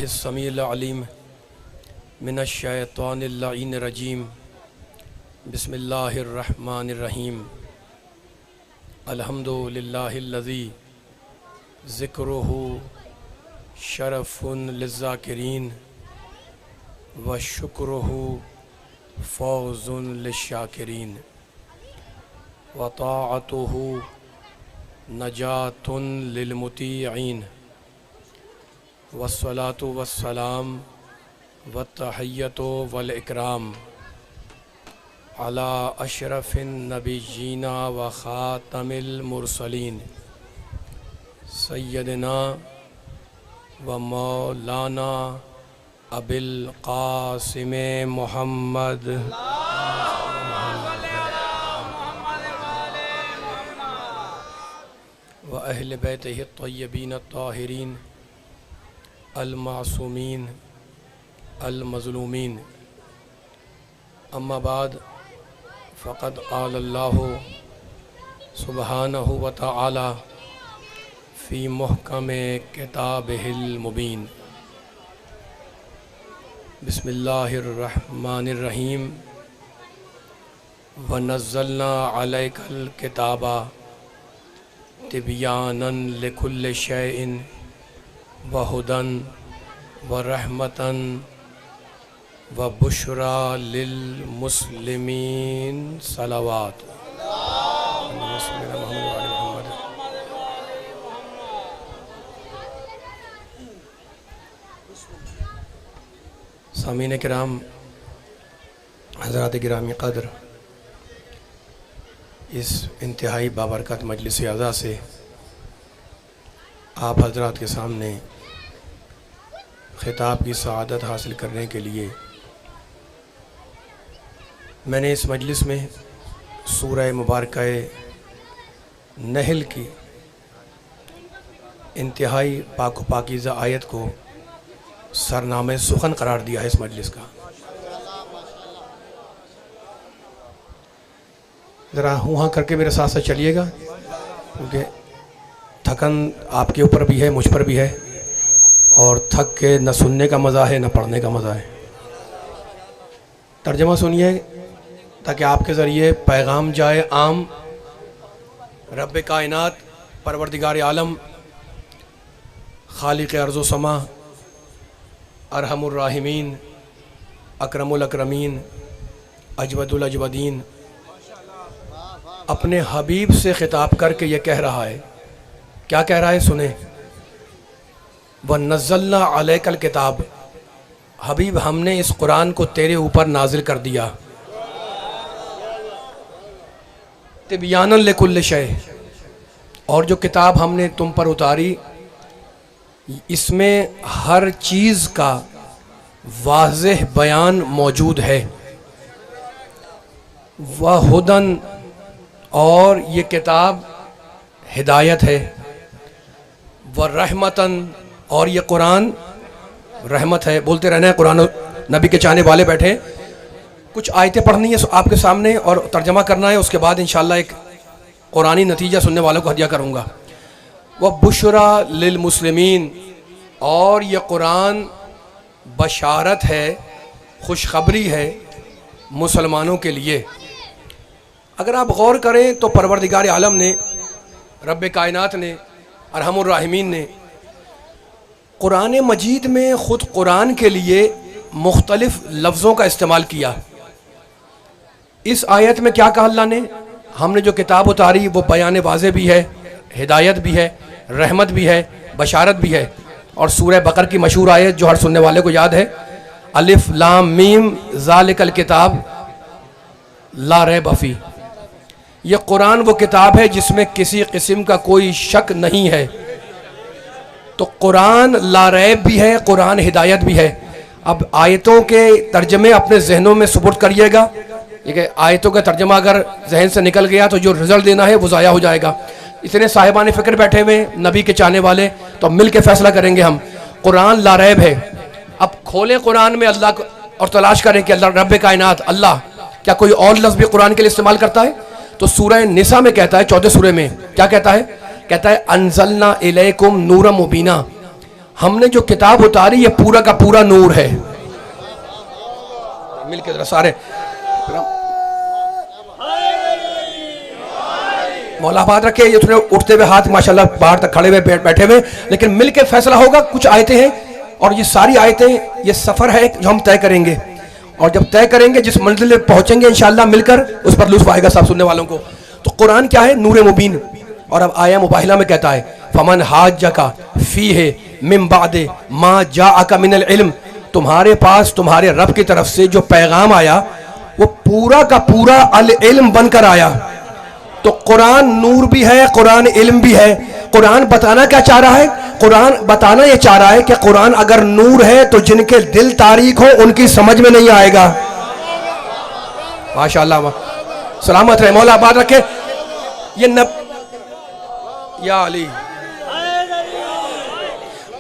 इस्समील अलीम मिनश्शैतानिर रजीम बिस्मिल्लाहिर्रहमानिर्रहीम अल्हम्दुलिल्लाहिल्लज़ी ज़िक्रुहु शरफ़ुन लिज़्ज़ाकिरीन व शुक्रुहु फ़ौज़ुन लिश्शाकिरीन व ताअतुहु नजातुन लिलमुतीईन वस्सलातु वस्सलाम वत्तहिय्यतु वल इकराम अला अशरफिन नबिय्यीना व खातमिल मुरसलीन सय्यदना व मौलाना अबिल क़ासिम मुहम्मद व अहले बैतिही अत्तय्यबीन अत्ताहिरीन अल-मासूमीन अल-मज़लूमीन। अम्मा बाद फ़क़द क़ाल अल्लाहु सुब्हानहु व तआला फ़ी मुहकमे किताबिहिल मुबीन। बिस्मिल्लाहिर रहमानिर रहीम व नज़्ज़लना अलैकल किताबा तिबयानन लिकुल्लि शैइन व हुदन व रहमतन व बुशरा लिल मुस्लिमीन सलावात। सामीन किराम, हज़रात गिरामी क़द्र, इस इंतहाई बाबरकत मजलिस अज़ा से आप हज़रात के सामने ख़िताब की सआदत हासिल करने के लिए मैंने इस मजलिस में सूरह मुबारका नहल की इंतहाई पाक पाकीज़ा आयत को सरनामे सुखन करार दिया है इस मजलिस का। ज़रा हुआ करके मेरे साथ साथ चलिएगा, क्योंकि थकन आपके ऊपर भी है, मुझ पर भी है, और थक के न सुनने का मज़ा है न पढ़ने का मज़ा है। तर्जमा सुनिए ताकि आपके ज़रिए पैगाम जाए आम। रब कायनात, परवरदिगार आलम, खालिक अर्ज़ व समा, अरहमुर राहिमीन, अकरमुल अकरमीन, अजवदुल अजवदीन अपने हबीब से ख़िताब करके ये कह रहा है। क्या कह रहा है सुने। व नज़्ज़लना अलैकल किताब, हबीब हमने इस कुरान को तेरे ऊपर नाजिल कर दिया। तिबयानन लिकुल्लि शै, और जो किताब हमने तुम पर उतारी इसमें हर चीज़ का वाज़ेह बयान मौजूद है। व हुदन, और ये किताब हिदायत है। व रहमतन, और ये कुरान रहमत है। बोलते रहना है कुरान, नबी के चाहने वाले बैठे। कुछ आयतें पढ़नी है आपके सामने और तर्जमा करना है, उसके बाद इंशाअल्लाह एक कुरानी नतीजा सुनने वालों को हदिया करूँगा। वह बुशरा लिल मुस्लिमीन, और ये कुरान बशारत है, खुशखबरी है मुसलमानों के लिए। अगर आप गौर करें तो परवरदिगार आलम ने, रब कायनात ने, अरहमुर राहिमीन ने कुरान मजीद में ख़ुद कुरान के लिए मुख्तलिफ़ लफ्ज़ों का इस्तेमाल किया। इस आयत में क्या कहा अल्लाह ने, हमने जो किताब उतारी वो बयान वाज़े भी है, हिदायत भी है, रहमत भी है, बशारत भी है। और सूरह बकर की मशहूर आयत जो हर सुनने वाले को याद है, अलिफ लाम मीम ज़ालिकल किताब ला रैब फी। ये कुरान वो किताब है जिसमें किसी किस्म का कोई शक नहीं है। तो कुरान ला रैब भी है, कुरान हिदायत भी है। अब आयतों के तर्जमे अपने जहनों में सुपुर्द करिएगा। ये आयतों का तर्जमा अगर जहन से निकल गया तो जो रिजल्ट देना है वो ज़ाया हो जाएगा। इतने साहिबान फ़िक्र बैठे हुए नबी के चाहने वाले, तो मिल के फैसला करेंगे हम। कुरान ला रैब है। अब खोलें कुरान में अल्लाह को और तलाश करें कि अल्लाह रब कायनात अल्लाह, क्या कोई और लफ्ज़ भी कुरान के लिए इस्तेमाल करता है? तो सूरह निसा में कहता है, 14 सूरह में क्या कहता है? कहता है अनज़लना इलैकुम नूरम मुबीना, हमने जो किताब उतारी ये पूरा का पूरा नूर है। मिलके जरा सारे मौलाबाद रखे। ये थोड़े उठते हुए हाथ माशाल्लाह बाहर तक खड़े हुए बैठे हुए, लेकिन मिलके फैसला होगा। कुछ आयतें हैं और ये सारी आयतें, ये सफर है जो हम तय करेंगे, और जब तय करेंगे जिस मंजिल में पहुंचेंगे इंशाल्लाह मिलकर, उस पर लुत्फ आएगा सब सुनने वालों को। तो कुरान क्या है? नूर मुबीन। और अब आया मुबाहिला में कहता है फमन हाज्जका फीहे मिन बादे मा जाअका मिनल इल्म, तुम्हारे पास तुम्हारे रब की तरफ से जो पैगाम आया वो पूरा का पूरा अल इल्म बनकर आया। तो कुरान नूर भी है, कुरान इल्म भी है। कुरान बताना क्या चाह रहा है? कुरान बताना ये चाह रहा है कि कुरान अगर नूर है तो जिनके दिल तारीख हो उनकी समझ में नहीं आएगा। माशाअल्लाह, सलामत रहे, मौला आबाद रखे। ये या अली,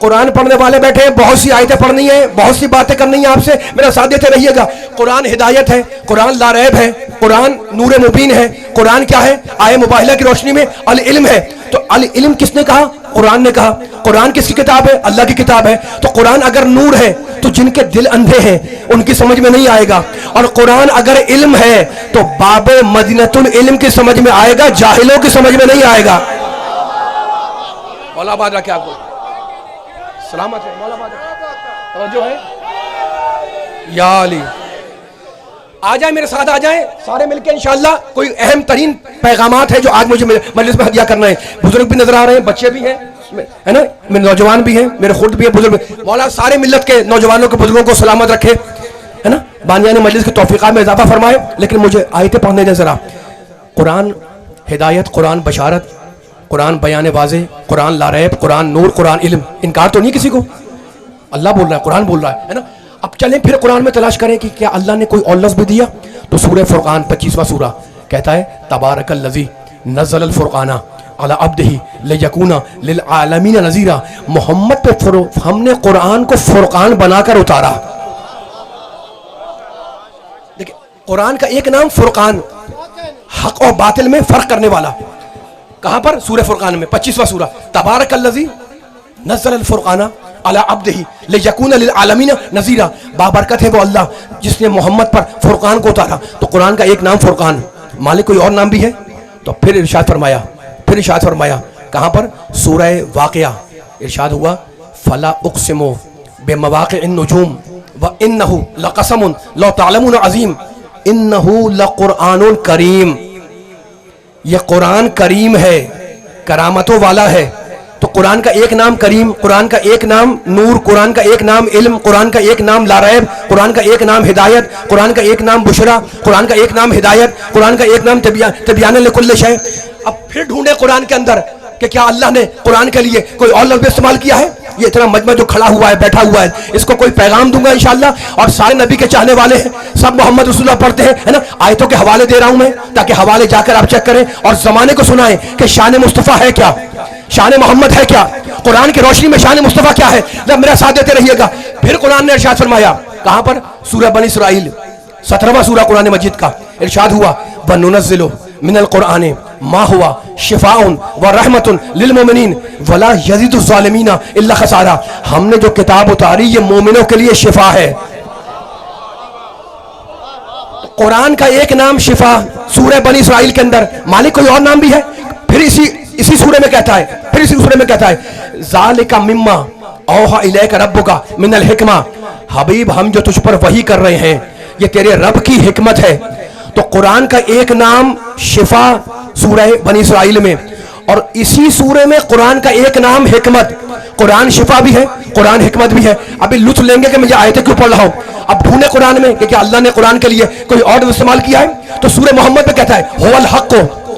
कुरान पढ़ने वाले बैठे हैं, बहुत सी आयतें पढ़नी है, बहुत सी बातें करनी है आपसे, मेरा साथ देते रहिएगा। कुरान हिदायत है, कुरान लारैब है, कुरान नूर मुबीन है। कुरान क्या है? आए मुबाहिला की रोशनी में अल इल्म है। तो अल इल्म किसने कहा? कुरान ने कहा। कुरान किसकी किताब है? अल्लाह की किताब है। तो कुरान अगर नूर है तो जिनके दिल अंधे हैं उनकी समझ में नहीं आएगा, और कुरान अगर इल्म है तो बाबे मदीनतुल इल्म की समझ में आएगा, जाहिलों की समझ में नहीं आएगा। मौला आबाद रखे आपको, सलामत है, मौला आबाद तवज्जो है। या अली, आ जाए मेरे साथ, आ जाए सारे मिलके इंशाल्लाह। कोई अहम तरीन पैगामात है जो आज मुझे मजलिस में हदिया करना है। बुजुर्ग भी नजर आ रहे हैं, बच्चे भी हैं, है ना, मेरे नौजवान भी हैं, मेरे खुद भी है, बुजुर्ग। मौला सारे मिल्लत के नौजवानों को, बुजुर्गों को सलामत रखे, है ना, बानियान मजलिस की तौफीक़ात में इजाफा फरमाए। लेकिन मुझे आयतें पढ़ने दें जरा। कुरान हिदायत, कुरान बशारत, कुरान बयान वाज़े, कुरान लारैब, कुरान नूर, कुरान इल्म। इनकार तो नहीं किसी को, अल्लाह बोल रहा है, कुरान बोल रहा है ना। अब चलें फिर कुरान में तलाश करें कि क्या अल्लाह ने कोई और लफ्ज़ भी दिया। तो सूरह फुरकान 25वां सूरा कहता है तबारकल्लज़ी नज़्ज़लल फुरकाना अला अब्दिही लियकूना लिल आलमीन नज़ीरा। मोहम्मद पे हमने कुरान को फुरकान बनाकर उतारा। देखिए, कुरान का एक नाम फुरकान, हक और बातिल में फर्क करने वाला। कहां पर? सूरह फुरकान में 25वां सूरा। तबारकल्लज़ी नज़्ज़लल फुरकाना अला अब्दिही लियकूना लिल आलमीन नज़ीरा। बाबरकत है वो अल्लाह जिसने मोहम्मद पर फुरकान को उतारा। तो कुरान का एक नाम फुरकान, मालिक कोई और नाम भी है। तो फिर इरशाद फरमाया, कहां पर? सूरह वाक़िया इरशाद हुआ फला उक़सिमु बिमवाक़िअन नुजूम व इन्नहु लक़समुन लौ तअलमून अज़ीम इन्नहु लक़ुरआनुन करीम। यह कुरान करीम है, करामतों वाला है। तो कुरान का एक नाम करीम, कुरान का एक नाम नूर, कुरान का एक नाम इल्म, कुरान का एक नाम लारैब, कुरान का एक नाम हिदायत, कुरान का एक नाम बुशरा, कुरान का एक नाम हिदायत, कुरान का एक नाम तिबयान लिकुल्लि शै। अब फिर ढूंढे कुरान के अंदर कि क्या अल्लाह ने कुरान के लिए कोई और लफ्ज़ इस्तेमाल किया है। ये इतना मजमा जो खड़ा हुआ है, बैठा हुआ है, इसको कोई पैगाम दूंगा इंशाअल्लाह। और सारे नबी के चाहने वाले हैं, सब मोहम्मद रसूलुल्लाह पढ़ते हैं, है ना। आयतों के हवाले दे रहा हूं मैं, ताकि हवाले जाकर आप चेक करें और जमाने को सुनाएं कि शान मुस्तफ़ा है क्या, शान मोहम्मद है क्या, कुरान की रोशनी में शान मुस्तफ़ा क्या है। जब मेरा साथ देते रहिएगा। फिर कुरान ने इरशाद फरमाया, कहां पर? सूरह बनी इसराइल 17वां सूरा कुरान मजीद का। इरशाद हुआ व नुनज़्ज़िलु मिनल कुरान मा हुआ शिफाउन व रहमतुन लिल मोमिनीन वला यज़ीदु ज़ालिमीना इल्ला खसारा। हमने जो किताब उतारी ये मोमिनों के लिए शिफा है। कुरान का एक नाम शिफा सूरह बनी इसराइल के अंदर, मालिक कोई और नाम भी है। फिर इसी सूरह में कहता है, ज़ालिका मिम्मा औहा इलैका रब्बुका मिनल हिकमा। हबीब, हम जो तुझ पर वही कर रहे हैं ये तेरे रब की हिकमत है। तो कुरान का एक नाम शिफा सूरह बनी इसराइल में, और इसी सूरह में कुरान का एक नाम हिकमत। कुरान शिफा भी है, कुरान हिकमत भी है। अभी लुत्फ लेंगे कि मैं आयतें क्यों पढ़ रहा हूं। अब ढूंढे कुरान में कि क्या अल्लाह ने कुरान के लिए कोई और इस्तेमाल किया है। तो सूरह मोहम्मद में कहता है हुवल हक,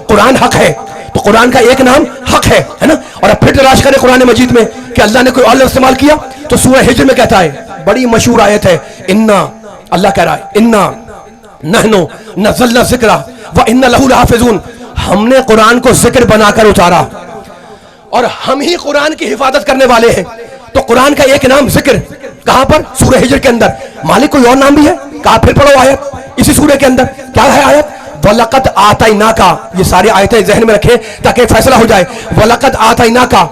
कुरान हक है। तो कुरान का एक नाम हक है ना। और अब फिर तलाश करें कुरान मजीद में कि अल्लाह ने कोई और इस्तेमाल किया। तो सूरह हिज्र में कहता है, बड़ी मशहूर आयत है, इन्ना, अल्लाह कह रहा है इन्ना नहनु नज़्ज़लना ज़िक्रा व इन्ना लहू लहाफ़िज़ून। हमने कुरान को जिक्र बनाकर उतारा और हम ही कुरान की हिफाजत करने वाले हैं। तो कुरान का एक नाम जिक्र, कहां पर? सूरह हिज्र के अंदर। मालिक कोई और नाम भी है। कहा? फिर पढ़ो आयत इसी सूरह के अंदर। क्या है आयत? वलक़द आतैनाका। ये सारी आयतें जहन में रखें ताकि फैसला हो जाए। वलक़द आतैनाका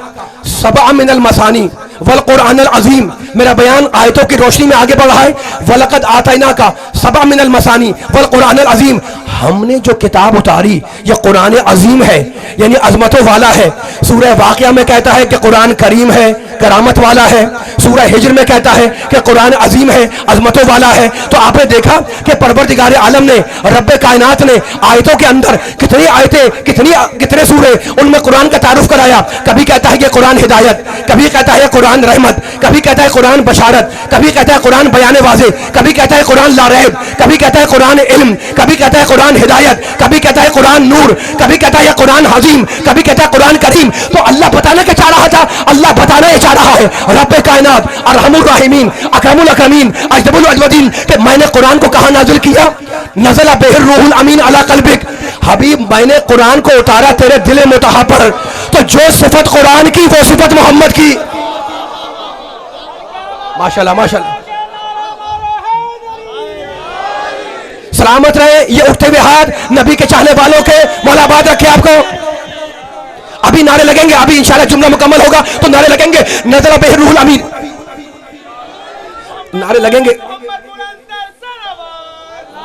सबअ मिनल मसानी वल कुरानिल अज़ीम, मेरा बयान आयतों की रोशनी में आगे बढ़ा है। वलक़द आतैना का सबअ मिनल मसानी वल कुरानिल अज़ीम, हमने जो किताब उतारी ये कुरान अजीम है, यानी अजमतों वाला है। सूरह वाक़िया में कहता है कि कुरान करीम है, करामत वाला है। सूरह हिज्र में कहता है कि कुरान अजीम है, अजमतों वाला है। तो आपने देखा कि परवरदिगार आलम ने, रब्बे कायनात ने आयतों के अंदर कितनी आयतें, कितने सूरे, उनमें कुरान का तारुफ कराया। कभी कहता है कि कुरान हिदायत, कभी कहता है कुरान रहमत, कभी कहता है कुरान बशारत, कभी कहता है कुरान बयान वाज़े, कभी कहता है कुरान लारैब, कभी कहता है कुरान इल्म, कभी कहता है कुरान हिदायत, कभी कहता है कुरान नूर, कभी कहता है कुरान हजीम, कभी कहता है कुरान करीम। तो अल्लाह बताना क्या चाह रहा था? अल्लाह बताना ये चाह रहा है, रब्बे कायनात अरहमुर राहिमीन अकरमुल अकरमीन अजदबुल अजवदीन, कि मैंने कुरान को कहां नाजिल किया? नज़ला बिहिर रूहुल अमीन अला क़ल्बिक, हबीब मैंने कुरान को उतारा तेरे दिल मुतहा पर। तो जो सिफत कुरान की वो सिफत मोहम्मद की। माशाल्लाह माशाल्लाह, सलामत रहे ये उठते हुए हाथ नबी के चाहने वालों के, मौला आबाद रखे आपको। अभी नारे लगेंगे, अभी इंशाल्लाह जुमला मुकम्मल होगा तो नारे लगेंगे, नज़ला बिहिर रूहुल अमीन, नारे लगेंगे।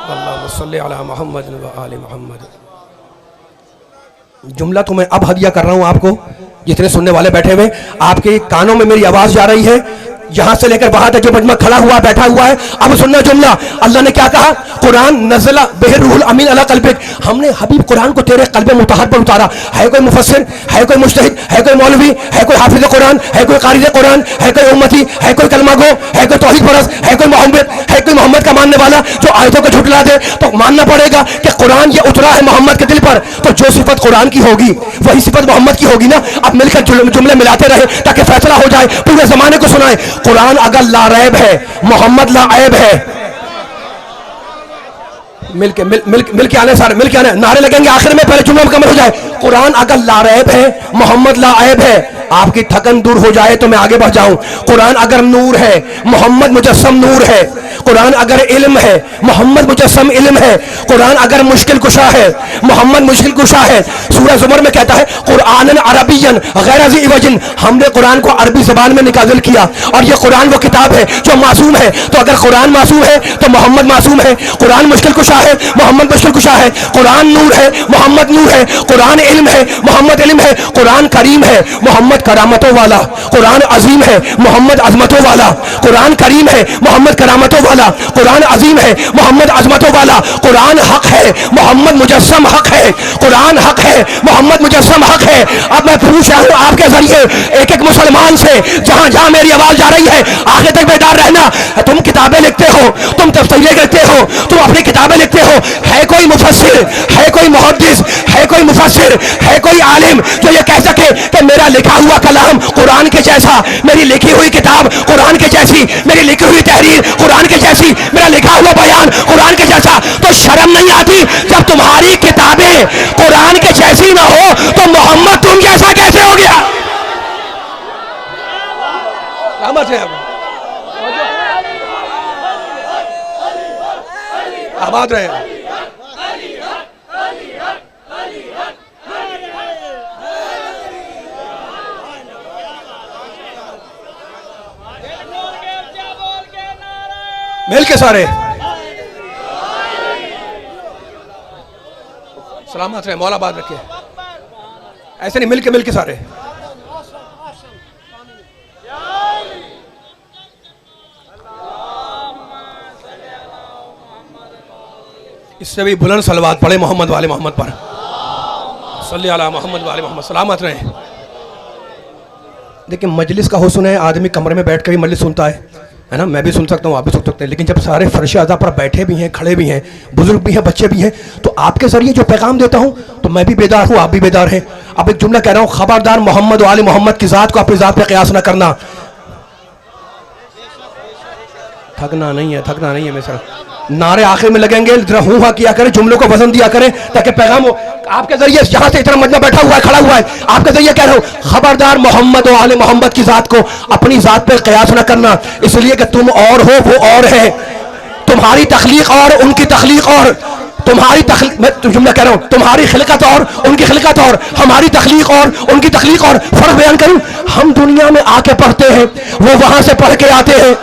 अल्लाहुम्मा सल्ली अला मुहम्मद व आले मुहम्मद। जुमला तो मैं अब हदिया कर रहा हूं आपको, जितने सुनने वाले बैठे हुए, आपके कानों में मेरी आवाज जा रही है, यहां से लेकर वहां तक जो मजमा खड़ा हुआ बैठा हुआ है। अब सुनना जुमला, अल्लाह ने क्या कहा? कुरान नज़ला बिहिर रूहुल अमीन अला क़ल्बिक, हमने हबीब कुरान को तेरे क़ल्ब मुतहर पर उतारा। है कोई मुफस्सिर, है कोई मुज्तहिद, है कोई मौलवी, है कोई हाफिज कुरान, है कोई क़ारिए कुरान, है कोई उम्मती, है कोई कलमा गो, है कोई तौहीद परस्त, है कोई मोहम्मद, है कोई मोहम्मद का मानने वाला जो आयतों को झुठला दे? तो मानना पड़ेगा कि कुरान ये उतरा है मोहम्मद के दिल पर। तो जो सिफत कुरान की होगी वही सिफत मोहम्मद की होगी ना। अब मिलकर जुमले मिलाते रहे ताकि फैसला हो जाए, पूरे जमाने को सुनाए। कुरान अगर लारैब है, मोहम्मद लाऐब है। मिलके आने, सारे मिलके आने, नारे लगेंगे आखिर में, पहले जुमला मुकम्मल हो जाए। कुरान अगर लारैब है, मोहम्मद लाऐब है। आपकी थकन दूर हो जाए तो मैं आगे बढ़ जाऊं। कुरान अगर नूर है, मोहम्मद मुजस्सम नूर है। कुरान अगर इल्म है, मोहम्मद मुजस्सम इल्म है। कुरान अगर मुश्किल कुशा है, मोहम्मद मुश्किल कुशा है। सूरह ज़ुमर में कहता है कुरानन अरबियन गैर ज़ी इवजिन, हमने कुरान को अरबी ज़बान में नाज़िल किया। और ये कुरान वो किताब है जो मासूम है। तो अगर कुरान मासूम है तो मोहम्मद मासूम है। कुरान मुश्किल कुशा है, मोहम्मद मुश्किल कुशा है। कुरान नूर है, मोहम्मद नूर है। कुरान इल्म है, मोहम्मद इल्म है। कुरान करीम है, मोहम्मद करामतों वाला। कुरान अजीम है, मोहम्मद अजमतों वाला। कुरान करीम है, मोहम्मद करामतों वाला। कुरान अजीम है, मोहम्मद अजमतों वाला। कुरान हक है, मोहम्मद मुजस्सम हक है। कुरान हक है, मोहम्मद मुजस्सम हक है। अब मैं पूछ रहा हूं आपके जरिए एक एक मुसलमान से, जहां जहां मेरी आवाज जा रही है, आगे तक बेदार रहना। तुम किताबें लिखते हो, तुम तफसीरें करते हो, तुम अपनी किताबें लिखते हो। है कोई मुफस्सिर, है कोई मुहद्दिस, है कोई मुफस्सिर, है कोई आलिम जो ये कह सके कि मेरा लिखा हुआ कलाम कुरान के जैसा, मेरी लिखी हुई किताब कुरान के जैसी, मेरी लिखी हुई तहरीर कुरान के जैसी, मेरा लिखा हुआ बयान कुरान के जैसा? तो शर्म नहीं आती जब तुम्हारी किताबें कुरान के जैसी ना हो तो मोहम्मद तुम जैसा कैसे हो गया? आबाद रहे। मिल के सारे सलामत रहे, मौला बात रखे। ऐसे नहीं, मिल के सारे। इससे भी बुलंद सलवात पढ़े मोहम्मद वाले मोहम्मद पर, सल्ली अला मोहम्मद वाले मोहम्मद। सलामत रहे। देखिए मजलिस का हुस्न है, आदमी कमरे में बैठ कर भी मजलिस सुनता है ना। मैं भी सुन सकता हूँ, आप भी सुन सकते हैं। लेकिन जब सारे फर्श आज़ा पर बैठे भी हैं, खड़े भी हैं, बुजुर्ग भी हैं, बच्चे भी हैं, तो आपके जरिए जो पैगाम देता हूँ तो मैं भी बेदार हूँ, आप भी बेदार हैं। अब एक जुमला कह रहा हूँ, खबरदार मोहम्मद वाले मोहम्मद की ज़ात को अपनी ज़ात पे क़यास ना करना। थकना नहीं है मेरे साथ। नारे आखिर में लगेंगे, जरा हूँ हाँ किया करें, जुमलों को वजन दिया करें ताकि पैगाम हो। आपके जरिए जहां से इतना मजमा बैठा हुआ है, खड़ा हुआ है, आपके जरिए कह रहा हूं, खबरदार मोहम्मद और आले मोहम्मद की जात को अपनी जात पर कयास न करना। इसलिए कि तुम और हो, वो और है। तुम्हारी तख्लीक और, उनकी तख्लीक और। तुम्हारी तखलीक, मैं जुमला कह रहा हूं, तुम्हारी खिलकत और उनकी खिलकत और हमारी तखलीक और उनकी तखलीक और फर्क बयान करूं। हम दुनिया में आके पढ़ते हैं, वो वहां से पढ़ के आते हैं।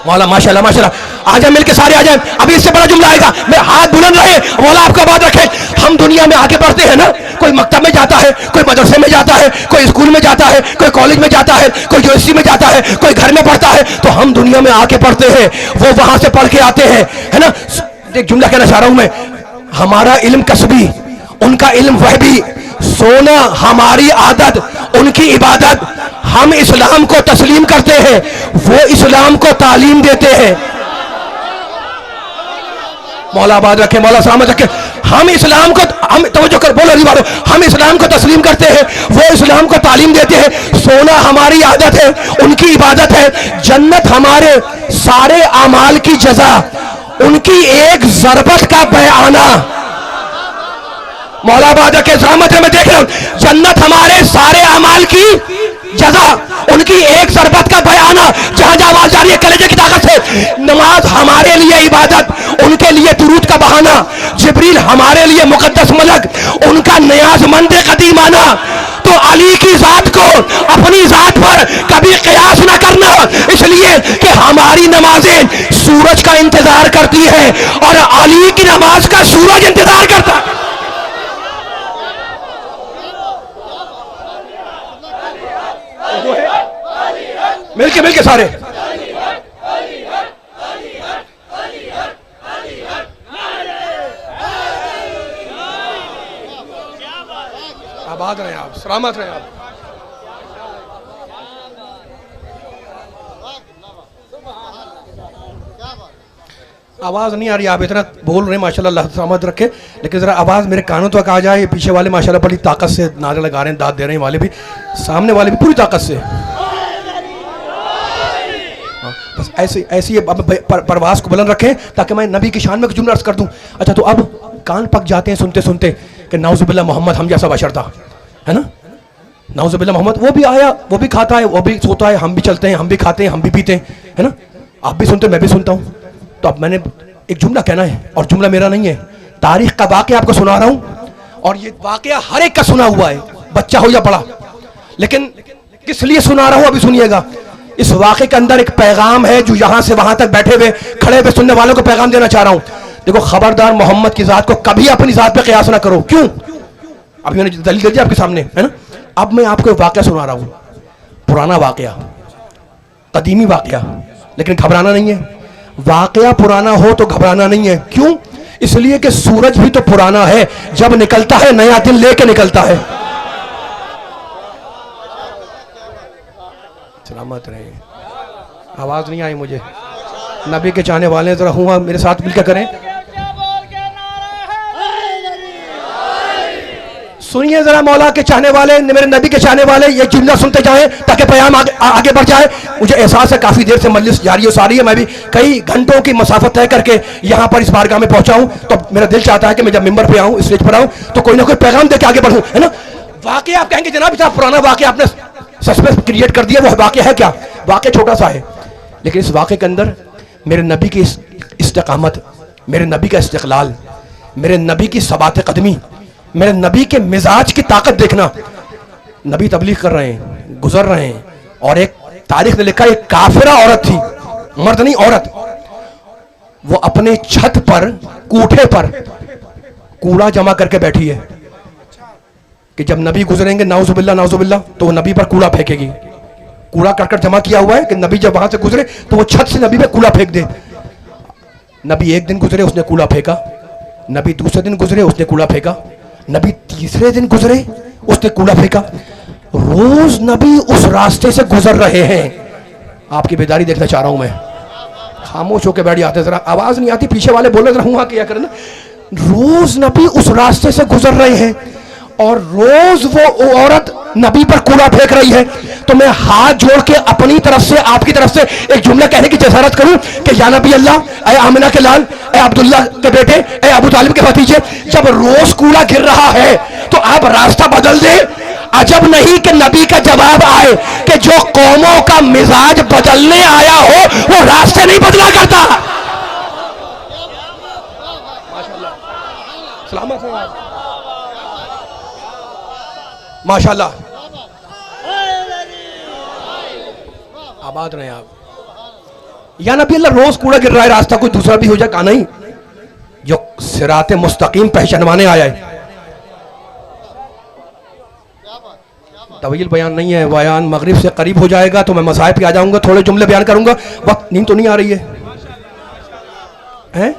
मौला माशाल्लाह माशाल्लाह, आ जाए मिलके सारे आ जाए। अभी इससे बड़ा जुमला आएगा, मैं हाथ बुलंद रहे, मौला आपका बात रखे। हम दुनिया में आके पढ़ते हैं ना, कोई मकतब में जाता है, कोई मदरसे में जाता है, कोई स्कूल में जाता है, कोई कॉलेज में जाता है, कोई यूनिवर्सिटी में जाता है, कोई घर में पढ़ता है। तो हम दुनिया में आके पढ़ते हैं, वो वहां से पढ़ के आते हैं, है ना। एक जुमला कहना चाह रहा हूं मैं, हमारा इल्म कसबी, उनका इल्म वहबी, सोना हमारी आदत, उनकी इबादत। हम इस्लाम को तस्लीम करते हैं, वो इस्लाम को तालीम देते हैं। मौला आबाद रखे, मौला सलामत रखे। हम इस्लाम को, हम तवज्जो कर बोलो नहीं बारो, हम इस्लाम को तस्लीम करते हैं, वो इस्लाम को तालीम देते हैं। सोना हमारी आदत है, उनकी इबादत है। जन्नत हमारे सारे अमाल की जजा, उनकी एक ज़रबत का बयाना। मौला आबाद रखे, सलामत है। मैं देख रहा हूं, जन्नत हमारे सारे अमाल की जजा, उनकी एक ज़रबत का बयाना। जहां जहां आवाज जा रही है कलेजे की ताकत से। नमाज हमारे लिए इबादत, उनके लिए दुरूद का बहाना। जिब्रील हमारे लिए मुकद्दस मलक, उनका नियाज़मंद कदीमाना। तो अली की जात को अपनी जात पर कभी कयास ना करना, इसलिए कि हमारी नमाजें सूरज का इंतजार करती है और अली की नमाज का सूरज इंतजार करता है। मिलके मिलके सारे आबाद रहे आप, सलामत रहे आप। आवाज नहीं आ रही, आप इतना बोल रहे हैं माशाल्लाह, अल्लाह सलामत रखे, लेकिन जरा आवाज मेरे कानों तक आ जाए। पीछे वाले माशाल्लाह बड़ी ताकत से नारे लगा रहे हैं, दाद दे रहे हैं वाले भी, सामने वाले भी पूरी ताकत से। बस ऐसे ऐसी परवास को बुलंद रखें ताकि मैं नबी की शान में कुछ जुमला अर्ज कर दूं। अच्छा, तो अब कान पक जाते हैं सुनते सुनते कि नाउज़ुबिल्लाह मोहम्मद हम जैसा बशर था, है ना। नाउज़ुबिल्लाह मोहम्मद, वो भी आया, वो भी खाता है, वो भी सोता है, हम भी चलते हैं, हम भी खाते हैं, हम भी पीते हैं, है ना। आप भी सुनते हैं, मैं भी सुनता हूँ। तो अब मैंने एक जुमला कहना है, और जुमला मेरा नहीं है, तारीख का वाक़या आपको सुना रहा हूँ। और ये वाक़या हर एक का सुना हुआ है, बच्चा हो या बड़ा, लेकिन किस लिए सुना रहा हूँ अभी सुनिएगा। इस वाक़े के अंदर एक पैगाम है जो यहाँ से वहां तक बैठे हुए खड़े हुए सुनने वालों को पैगाम देना चाह रहा हूँ। देखो, खबरदार मोहम्मद की जात को कभी अपनी जात पे कयास ना करो। क्यों? अभी मैंने दलील दे दी आपके सामने, है ना। अब मैं आपको वाक़या सुना रहा हूँ, पुराना वाक़या, कदीमी वाक़या, लेकिन घबराना नहीं है। वाक़या पुराना हो तो घबराना नहीं है। क्यों? इसलिए कि सूरज भी तो पुराना है, जब निकलता है नया दिन लेके निकलता है। सलामत रहे। आवाज नहीं आई मुझे। नबी के चाहने वाले जरा हुआ मेरे साथ मिलकर करें। सुनिए जरा, मौला के चाहने वाले, मेरे नबी के चाहने वाले, ये जुमला सुनते जाएं ताकि पैगाम आगे बढ़ जाए। मुझे एहसास है काफी देर से मजलिस जारी हो सारी है, मैं भी कई घंटों की मसाफत तय करके यहाँ पर इस बारगाह में पहुंचा हूं। तो मेरा दिल चाहता है कि मैं जब मिंबर पे आऊं, स्टेज पर आऊं, तो कोई ना कोई पैगाम देके आगे बढ़ूं, है ना। वाकई आप कहेंगे जनाब साहब पुराना वाकई आपने सस्पेंस क्रिएट कर दिया, वो वाकई है क्या? वाकई छोटा सा है, लेकिन इस वाकई के अंदर मेरे नबी की इस्तिकामत, मेरे नबी का इस्तिक़लाल, मेरे नबी की सबात कदमी, मेरे नबी के मिजाज की ताकत देखना। नबी तबलीग कर रहे हैं, गुजर रहे हैं, और एक तारीख ने लिखा एक काफिरा औरत थी, मर्द नहीं औरत, वो अपने छत पर कूठे पर कूड़ा जमा करके बैठी है कि जब नबी गुजरेंगे नाउजुबिल्लाह नाउजुबिल्लाह तो वो नबी पर कूड़ा फेंकेगी। कूड़ा करकर जमा किया हुआ है कि नबी जब वहां से गुजरे तो वो छत से नबी पे कूड़ा फेंक दे। नबी एक दिन गुजरे, उसने कूड़ा फेंका। नबी दूसरे दिन गुजरे, उसने कूड़ा फेंका। नबी तीसरे दिन गुजरे, उसने कूड़ा फेंका। रोज नबी उस रास्ते से गुजर रहे हैं। आपकी बेदारी देखना चाह रहा हूं मैं। खामोश होकर बैठ जाते, जरा आवाज नहीं आती, पीछे वाले बोल रहे जरा हुआ किया करना। रोज नबी उस रास्ते से गुजर रहे हैं और रोज वो औरत नबी पर कूड़ा फेंक रही है। तो मैं हाथ जोड़ के अपनी तरफ से, आपकी तरफ से एक जुमला कहने की जसारत करूं कि या नबी अल्लाह, ए आमिना के लाल, ए अब्दुल्ला के बेटे, ए अबू तालिब के भतीजे, जब रोज कूड़ा गिर रहा है तो आप रास्ता बदल दे। अजब नहीं कि नबी का जवाब आए कि जो कौमों का मिजाज बदलने आया हो वो रास्ते नहीं बदला करता। सलामत है आप, माशाल्लाह, आबाद रहे आप। या नबी अल्लाह, रोज कूड़ा गिर रहा है, रास्ता कोई दूसरा भी हो जाए, कहा नहीं, जो सिराते मुस्तकीम पहचानवाने आया है। तवील बयान नहीं है, बयान मगरिब से करीब हो जाएगा तो मैं मसाइब पे आ जाऊंगा, थोड़े जुमले बयान करूंगा, वक्त नींद तो नहीं आ रही है, हैं?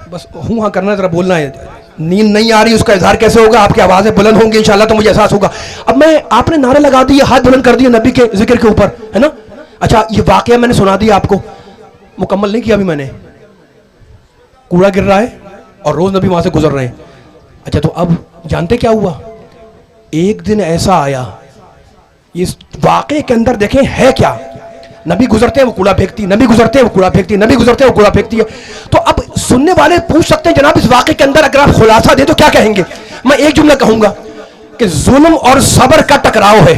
बस हूँ हाँ करना, जरा बोलना है। नींद नहीं आ रही, उसका इजहार कैसे होगा? आपकी आवाज़ें बुलंद होंगी इंशाल्लाह तो मुझे एहसास होगा। अब मैं, आपने नारे लगा दिए, हाथ बुलंद कर दिए नबी के जिक्र के ऊपर, है ना? अच्छा, ये वाकया मैंने सुना दिया आपको, मुकम्मल नहीं किया अभी मैंने। कूड़ा गिर रहा है और रोज नबी वहां से गुजर रहे हैं। अच्छा, तो अब जानते क्या हुआ? एक दिन ऐसा आया, इस वाकये के अंदर देखें है क्या, नबी गुजरते हैं वो कूड़ा फेंकती, नबी गुजरते हैं वो कूड़ा फेंकती, नबी गुजरते हैं वो कूड़ा फेंकती है। तो अब सुनने वाले पूछ सकते हैं, जनाब इस वाकये के अंदर अगर आप खुलासा दे तो क्या कहेंगे? मैं एक जुमला कहूंगा कि जुल्म और सब्र का टकराव है।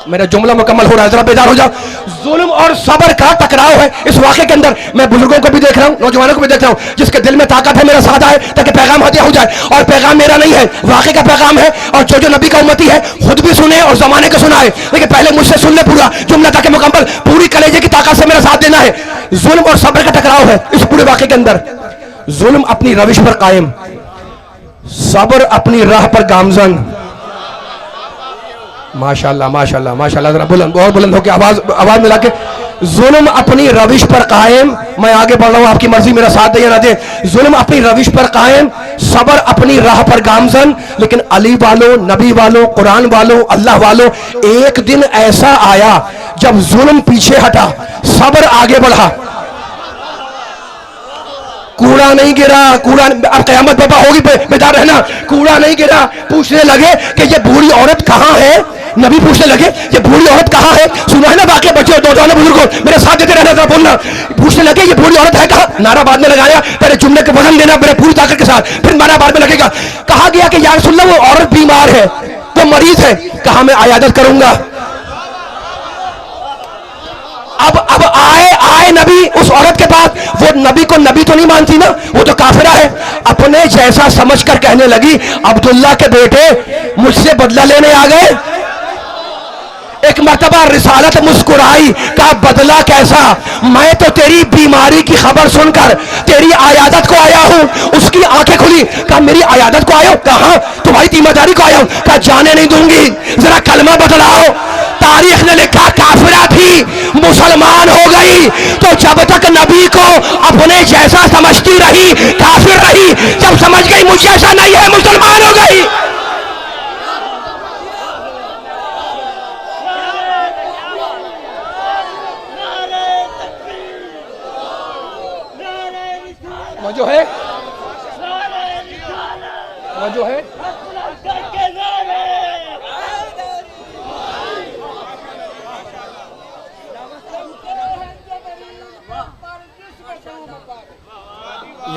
मेरा जुमला मुकम्मल हो रहा है, जरा बेदार हो जाओ। जुल्म और सब्र का टकराव है इस वाकये के अंदर। मैं बुजुर्गों को भी देख रहा हूं, नौजवानों को भी देख रहा हूं, जिसके दिल में ताकत है मेरा साथ आए ताकि पैगाम हदिया हो जाए। और पैगाम मेरा नहीं है, वाकये का पैगाम है, और जो नबी का उम्मती है खुद भी सुने और जमाने को सुनाए। लेकिन पहले मुझसे सुन ले पूरा जुमला ताकि मुकम्मल पूरी कलेजे की ताकत से मेरा साथ देना है। जुल्म और सब्र का टकराव है इस पूरे वाकये के अंदर। जुल्म अपनी रविश पर कायम, सब्र अपनी राह पर गामजन। माशाल्लाह माशाल्लाह माशाल्लाह, जरा बुलंद और बुलंद होकर आवाज मिला के। जुल्म अपनी रविश पर कायम, मैं आगे बढ़ रहा हूं, आपकी मर्जी, मेरा साथ दे या ना दे। जुल्म अपनी रविश पर कायम, सब्र अपनी राह पर गामजन। लेकिन अली वालों, नबी वालों, कुरान वालों, अल्लाह वालों, एक दिन ऐसा आया जब जुल्म पीछे हटा, सब्र आगे बढ़ा। कूड़ा नहीं गिरा, कूड़ा, अब कयामत बाबा होगी, बेदार रहना। कूड़ा नहीं गिरा, पूछने लगे कि ये बूढ़ी औरत कहां है। नबी पूछने लगे ये बूढ़ी औरत कहां है। सुना है ना वाकया, बच्चों, नौजवानों, बुजुर्गों, मेरे साथ देते रहना, जरा बोलना। पूछने लगे ये बूढ़ी औरत है कहां। नारा बाद में लगाया, पहले जुमले को वजन देना मेरे पूरी ताकत के साथ, फिर नारा बाद में लगेगा। कहा गया कि या रसूलल्लाह वो औरत बीमार है, वो मरीज है। कहा मैं आयादत करूंगा। अब आए नबी उस औरत के पास, वो नबी को नबी तो नहीं मानती ना, वो तो काफिरा है। अपने जैसा समझकर कहने लगी, अब्दुल्ला के बेटे मुझसे बदला लेने आ गए। एक मर्तबा रिसालत मुस्कुराई, कहा बदला कैसा, मैं तो तेरी बीमारी की खबर सुनकर तेरी आयादत को आया हूं। उसकी आंखें खुली, कहा मेरी आयादत को आया हूं। कहा तुम्हारी तीमारदारी को आया हूं। कहा जाने नहीं दूंगी, जरा कलमा बदलाओ। तारीख ने लिखा काफिरा थी, मुसलमान हो गई। तो जब तक नबी को अपने जैसा समझती रही काफिर रही, जब समझ गई मुझे ऐसा नहीं है मुसलमान हो गई। जो है जो है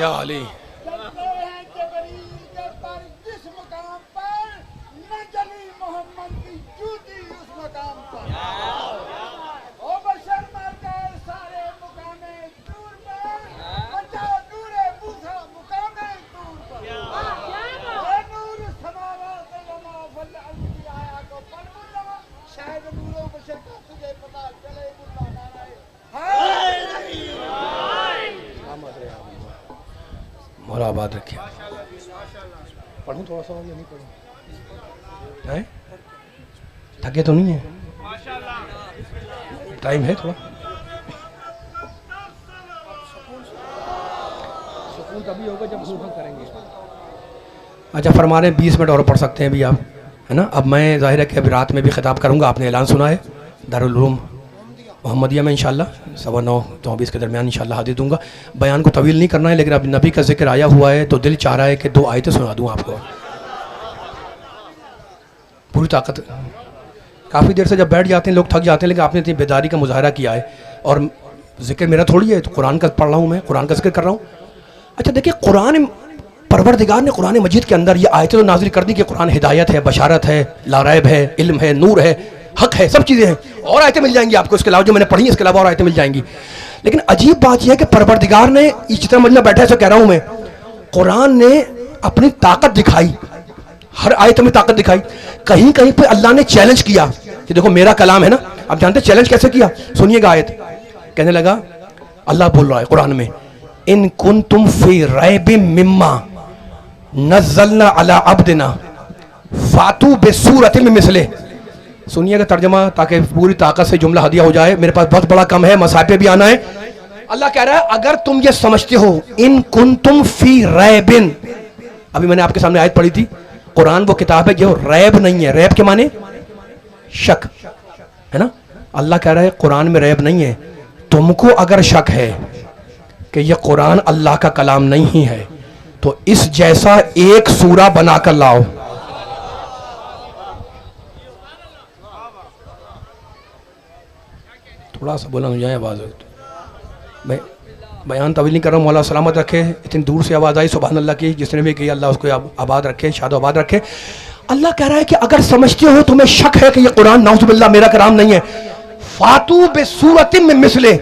या अली, मोहरा आबाद रखिए। पढ़ूं थोड़ा सा या नहीं पढ़ूं? है थके तो नहीं है? टाइम है थोड़ा, सुकून तभी होगा जब हम करेंगे। अच्छा फरमा रहे 20 मिनट और पढ़ सकते हैं भी आप, है ना? अब मैं जाहिर है कि अभी रात में भी खिताब करूंगा, आपने ऐलान सुना है दारुल उलूम मोहम्मदिया में इंशाल्लाह 9:15 के दरमियान इंशाल्लाह हाजिर दूंगा। बयान को तवील नहीं करना है, लेकिन अब नबी का जिक्र आया हुआ है तो दिल चाह रहा है कि 2 आयतें सुना दूँ आपको पूरी ताकत। काफ़ी देर से जब बैठ जाते हैं लोग थक जाते हैं, लेकिन आपने इतनी बेदारी का मुजाहरा किया है। और जिक्र मेरा थोड़ी है, तो कुरान का पढ़ रहा हूँ, मैं कुरान का जिक्र कर रहा हूँ। अच्छा देखिए, कुरान परवरदिगार ने कुरान मजीद के अंदर ये आयतें तो नाज़िल कर दी कि कुरान हिदायत है, बशारत है, लारैब है, इल्म है, नूर है, हक है, सब चीज़ें हैं, और आयतें मिल जाएंगी आपको इसके अलावा जो मैंने पढ़ी है, इसके अलावा और आयतें मिल जाएंगी। लेकिन अजीब बात यह है कि परवरदिगार ने, जितना मजमा बैठा है ऐसा कह रहा हूँ मैं, कुरान ने अपनी ताकत दिखाई, हर आयत में ताकत दिखाई। कहीं कहीं पे अल्लाह ने चैलेंज किया कि देखो मेरा कलाम है ना। आप जानते हैं चैलेंज कैसे किया? सुनिएगा आयत, कहने लगा, अल्लाह बोल रहा है कुरान में, इन कुंतुम फी रैबिम मिम्मा नज़्ज़लना अला अब्दिना फातू बेसूरतिन मिन मिस्ले। सुनिएगा तर्जमा, ताकि पूरी ताकत से जुमला हदिया हो जाए। मेरे पास बहुत बड़ा कम है, मसाइब पे भी आना है। अल्लाह कह रहा है, अगर तुम ये समझते हो, इन कुंतुम फी रैबिन, अभी मैंने आपके सामने आयत पढ़ी थी, कुरान वो किताब है जो रैब नहीं है। रैब के माने शक है ना। अल्लाह कह रहा है कुरान में रैब नहीं है। तुमको अगर शक है कि ये कुरान अल्लाह का कलाम नहीं है, तो इस जैसा एक सूरा बनाकर लाओ। थोड़ा सा बोला हो जाए आवाज, मैं बयान तवील नहीं कर रहा हूँ। मौला सलामत रखे। इतनी दूर से आवाज़ आई, सुभान अल्लाह की, जिसने भी की अल्लाह उसको आबाद रखे, शाद आबाद रखे। अल्लाह कह रहा है कि अगर समझते हो, तुम्हें शक है कि ये कुरान नाउज़ुबिल्लाह मेरा कलाम नहीं है, फातू बेसूरतिन मिन मिस्ले,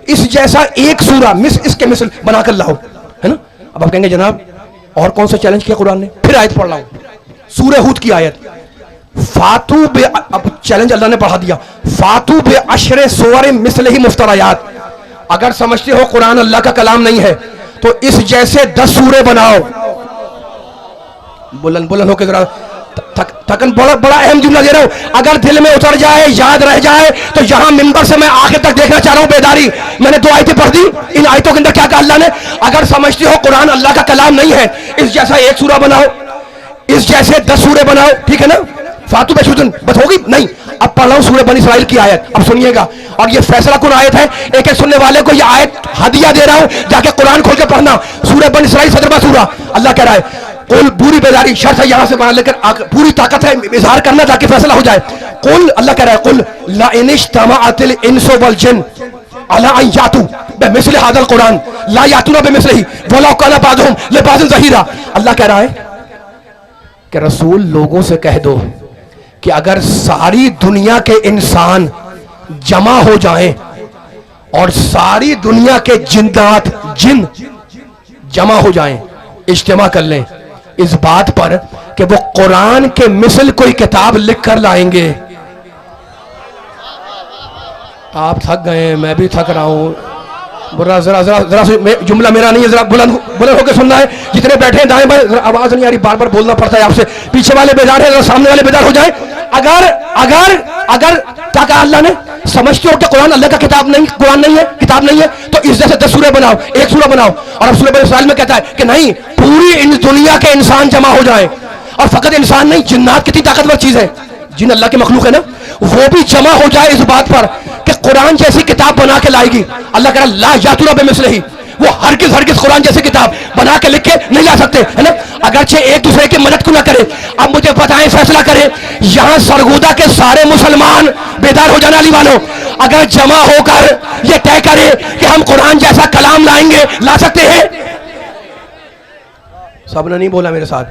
इस जैसा एक सूरा इसके मिसल बनाकर लाओ, है ना। अब आप कहेंगे जनाब और कौन सा चैलेंज किया कुरान ने? फिर आयत पढ़ रहा हूँ, सूरह हूद की आयत, फातू बे, अब चैलेंज अल्लाह ने बढ़ा दिया, फातू बे अशरे सूवर मिस्लिही मुफ्तरायात। अगर समझते हो कुरान अल्लाह का कलाम नहीं है, तो इस जैसे 10 सूरे बनाओ। बुलंद बुलंद होकर जरा थकन, बड़ा अहम जुमला दे रहा हूं, अगर दिल में उतर जाए, याद रह जाए, तो यहां मिंबर से मैं आखिर तक देखना चाह रहा हूं बेदारी। मैंने 2 आयतें पढ़ दी, इन आयतों के अंदर क्या कहा अल्लाह ने? अगर समझते हो कुरान अल्लाह का कलाम नहीं है, इस जैसा एक सूरा बनाओ, इस जैसे 10 सूरे बनाओ, ठीक है ना। फातू बेशुदन बस होगी नहीं। अब पढ़ रहा हूं सूरह बनी इस्राइल की आयत, अब सुनिएगा। और ये फैसला कुन आयत है, एक एक सुनने वाले को ये आयत हदिया दे रहा हूं, जाके कुरान खोल के पढ़ना। सूरह बनी इस्राइल 17वां सूरा। अल्लाह कह रहा है, कुल पूरी बेदारी शर्त है यहां से बाहर लेकर पूरी ताकत है इजहार करना, ताकि फैसला हो जाए। कुल, अल्लाह कह रहा है, कुल ला इनिज्तमाअतिल इंसु वल जिन अला अन यातू बिमिस्लि हाज़ल कुरान ला यातूना बिमिस्लिही वलौ काना बाज़ुहुम लिबाज़िन ज़हीरा। अल्लाह कह रहा है कि रसूल लोगों से कह दो कि अगर सारी दुनिया के इंसान जमा हो जाएं और सारी दुनिया के जिन्नात जिन जमा हो जाएं, इज्तिमा कर लें इस बात पर कि वो कुरान के मिसल कोई किताब लिख कर लाएंगे। आप थक गए, मैं भी थक रहा हूं। जरा जरा जरा जरा जुमला मेरा नहीं है, जरा बुलंद बुलंद होकर सुनना है। जितने बैठे हैं दाएं बाएं, आवाज नहीं आ रही, बार बार बोलना पड़ता है आपसे। पीछे वाले बेदार है, सामने वाले बेदार हो जाए। अगर अगर अगर क्या कहा अल्लाह ने? समझते हो कि कुरान अल्लाह का किताब नहीं, कुरान नहीं है, किताब नहीं है, तो इस जैसे 10 सूरह बनाओ, एक सूरह बनाओ। और अब सूरह बनी इस्राइल में कहता है कि नहीं, पूरी इन दुनिया के इंसान जमा हो जाए। और फकत इंसान नहीं, जिन्नात कितनी ताकतवर चीज है, जिन अल्लाह के मखलूक है ना, वो भी जमा हो जाए इस बात पर कि कुरान जैसी किताब बना के लाएगी। अल्लाह कह रहा है, ला यातूना बिमिस्लिही, वो हरगिज़ हरगिज़ कुरान जैसी किताब बना के लिख के नहीं ला सकते, है ना। अगरचे एक दूसरे की मदद क्यों ना करे। अब मुझे बताएं, फैसला करें, यहां सरगोदा के सारे मुसलमान बेदार हो जाने वाली वालों, अगर जमा होकर ये तय करे कि हम कुरान जैसा कलाम लाएंगे, ला सकते हैं? सबने नहीं बोला मेरे साथ।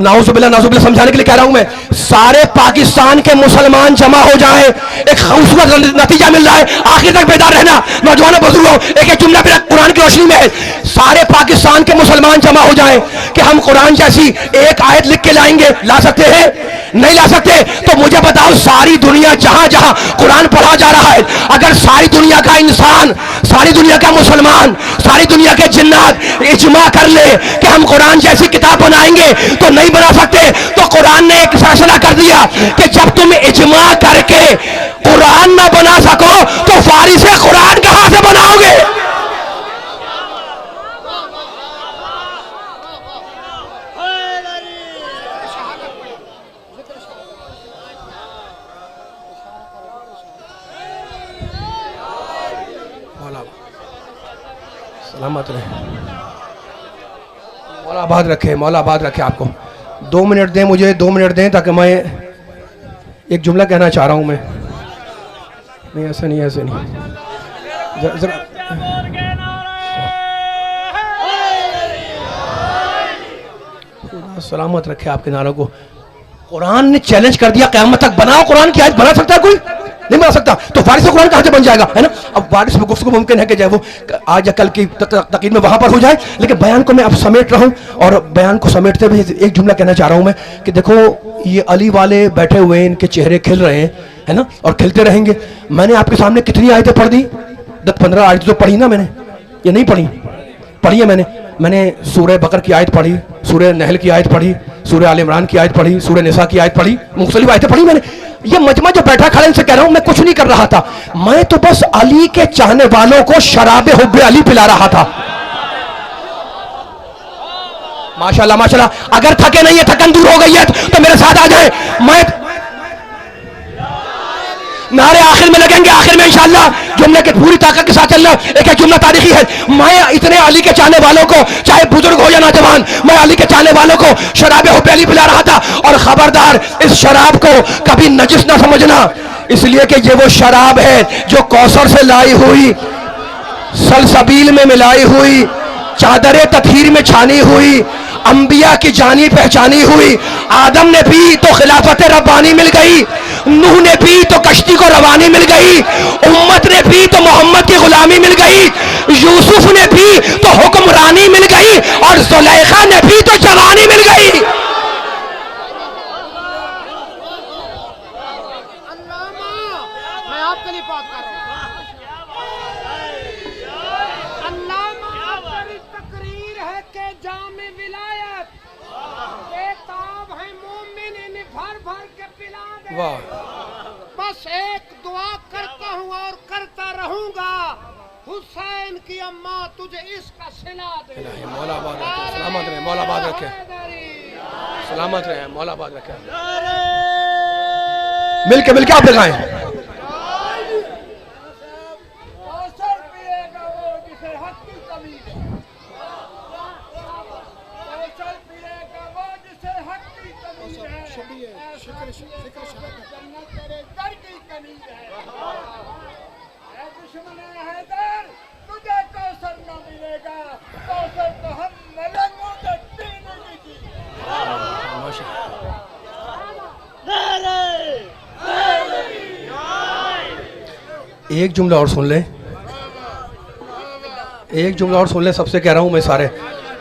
नाउज़ुबिल्लाह समझाने के लिए कह रहा हूं मैं, सारे पाकिस्तान के मुसलमान जमा हो जाएं, एक खूबसूरत नतीजा मिल रहा है। आखिर तक बेदार रहना नौजवानों बुजुर्गों, एक एक जुमला मेरा कुरान की रोशनी में है। सारे पाकिस्तान के मुसलमान जमा हो जाएं कि हम कुरान जैसी एक आयत लिख के लाएंगे, ला सकते हैं? नहीं ला सकते। तो मुझे बताओ, सारी दुनिया जहां जहां कुरान पढ़ा जा रहा है, अगर सारी दुनिया का इंसान, सारी दुनिया का मुसलमान, सारी दुनिया के जिन्नात इज्मा कर ले कि हम कुरान जैसी किताब बनाएंगे, तो नहीं बना सकते। तो कुरान ने एक फैसला कर दिया कि जब तुम इज्मा करके कुरान ना बना सको, तो फारिस कुरान कहां से बनाओगे? सलामत रहे, मौला आबाद रखे, मौला आबाद रखे आपको। 2 मिनट दें मुझे, 2 मिनट दें, ताकि मैं एक जुमला कहना चाह रहा हूं मैं। नहीं ऐसे नहीं, ऐसे नहीं, जरा सलामत रखे आपके नारों को। कुरान ने चैलेंज कर दिया, क़यामत तक बनाओ कुरान की आयत। बना सकता है कोई? नहीं बना सकता। तो वारिस कुरान कहाँ से बन जाएगा, है ना? अब वारिस में गुफ्तगू मुमकिन है कि चाहे वो आज या कल की तकीद में वहां पर हो जाए, लेकिन बयान को मैं अब समेट रहा हूँ। और बयान को समेटते हुए एक जुमला कहना चाह रहा हूँ मैं कि देखो, ये अली वाले बैठे हुए हैं, इनके चेहरे खिल रहे हैं, है ना, और खिलते रहेंगे। मैंने आपके सामने कितनी आयतें पढ़ दी? 10-15 आयतें तो पढ़ी ना मैंने, ये नहीं पढ़ी? पढ़ी है मैंने सूरह बकर की आयत पढ़ी, सूरह नहल की आयत पढ़ी, सूरह आल इमरान की आयत पढ़ी, सूरह निसा की आयत पढ़ी, मुख्तलिफ आयतें पढ़ी मैंने। ये मजमा जो बैठा खड़ा, इनसे कह रहा हूं मैं कुछ नहीं कर रहा था, मैं तो बस अली के चाहने वालों को शराबे हुब्बे अली पिला रहा था। माशाल्लाह माशाल्लाह। अगर थके नहीं है, थकन दूर हो गई है तो मेरे साथ आ जाए। मैं नारे आखिर में लगेंगे, आखिर में इंशाअल्लाह जुमले के पूरी ताकत के साथ चलना। एक जुमला तारीखी है, मैं इतने अली के चाहने वालों को, चाहे बुजुर्ग हो या नौजवान, मैं अली के चाहने वालों को शराब हुब्बे अली पिला रहा था। और खबरदार, इस शराब को कभी नजिस ना समझना, इसलिए कि ये वो शराब है जो कौसर से लाई हुई, सलसबील में मिलाई हुई, चादरे तथहीर में छानी हुई, अंबिया की जानी पहचानी हुई। आदम ने पी तो खिलाफत रब्बानी मिल गई, नूह ने पी तो कश्ती को रवानी मिल गई, उम्मत ने पी तो मोहम्मद की गुलामी मिल गई, यूसुफ ने पी तो हुक्मरानी मिल गई, और जुलेखा ने पी तो जवानी मिल गई। वाह, बस एक दुआ करता हूँ और करता रहूंगा, हुसैन की अम्मा तुझे इसका सिला दे। मौला आबाद रखे, सलामत रहे, मौला आबाद रखे, सलामत रहे, मौला आबाद रखे। मिलके आप दिखाएं। तुझे कौसर न मिलेगा, कौसर तो हम मलंगों से पीने की। एक जुमला और सुन ले, एक जुमला और सुन ले, सबसे कह रहा हूं मैं, सारे